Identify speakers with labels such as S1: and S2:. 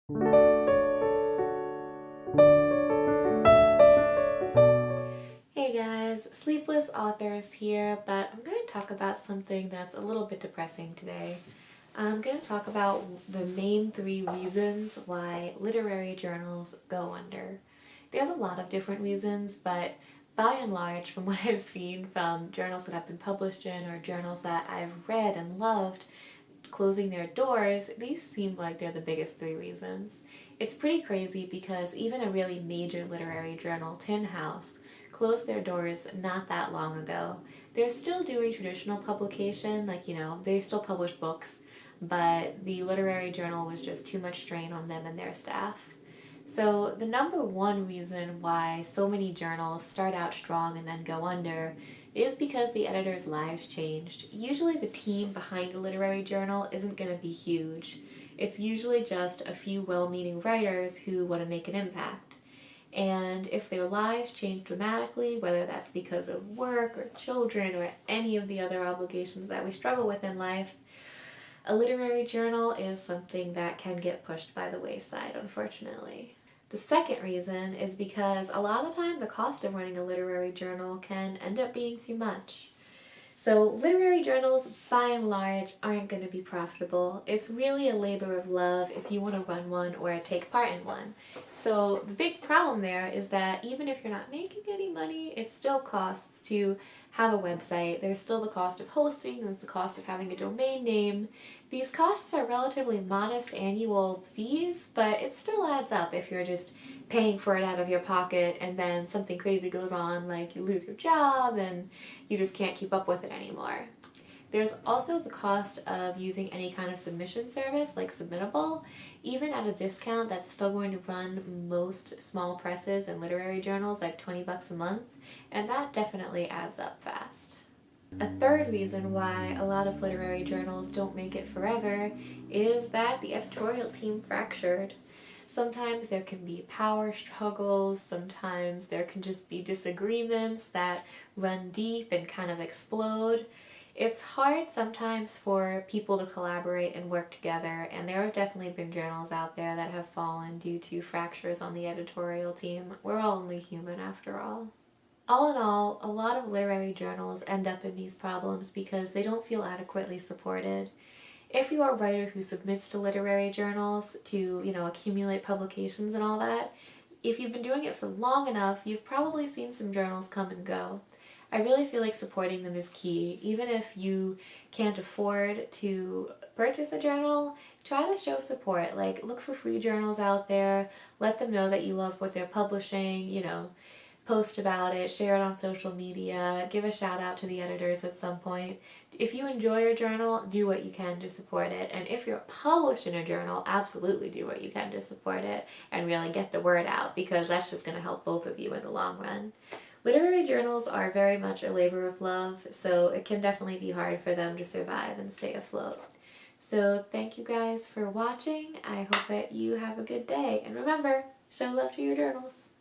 S1: Hey guys, Sleepless Authors here, but I'm going to talk about something that's a little bit depressing today. I'm going to talk about the main 3 reasons why literary journals go under. There's a lot of different reasons, but by and large, from what I've seen from journals that I've been published in or journals that I've read and loved, closing their doors, these seem like they're the biggest 3 reasons. It's pretty crazy because even a really major literary journal, Tin House, closed their doors not that long ago. They're still doing traditional publication, like, they still publish books, but the literary journal was just too much strain on them and their staff. So the number 1 reason why so many journals start out strong and then go under is because the editors' lives changed. Usually the team behind a literary journal isn't going to be huge. It's usually just a few well-meaning writers who want to make an impact. And if their lives change dramatically, whether that's because of work or children or any of the other obligations that we struggle with in life, a literary journal is something that can get pushed by the wayside, unfortunately. The second reason is because a lot of the time the cost of running a literary journal can end up being too much. So literary journals, by and large, aren't going to be profitable. It's really a labor of love if you want to run one or take part in one. So the big problem there is that even if you're not making any money, it still costs to have a website. There's still the cost of hosting, there's the cost of having a domain name. These costs are relatively modest annual fees, but it still adds up if you're just paying for it out of your pocket and then something crazy goes on, like you lose your job and you just can't keep up with it anymore. There's also the cost of using any kind of submission service like Submittable. Even at a discount, that's still going to run most small presses and literary journals like 20 bucks a month, and that definitely adds up fast. A third reason why a lot of literary journals don't make it forever is that the editorial team fractured. Sometimes there can be power struggles, sometimes there can just be disagreements that run deep and kind of explode. It's hard sometimes for people to collaborate and work together, and there have definitely been journals out there that have fallen due to fractures on the editorial team. We're all only human after all. All in all, a lot of literary journals end up in these problems because they don't feel adequately supported. If you are a writer who submits to literary journals to, accumulate publications and all that, if you've been doing it for long enough, you've probably seen some journals come and go. I really feel like supporting them is key. Even if you can't afford to purchase a journal, try to show support. Like, look for free journals out there, let them know that you love what they're publishing, post about it, share it on social media, give a shout out to the editors at some point. If you enjoy your journal, do what you can to support it. And if you're published in a journal, absolutely do what you can to support it and really get the word out, because that's just going to help both of you in the long run. Literary journals are very much a labor of love, so it can definitely be hard for them to survive and stay afloat. So thank you guys for watching. I hope that you have a good day. And remember, show love to your journals.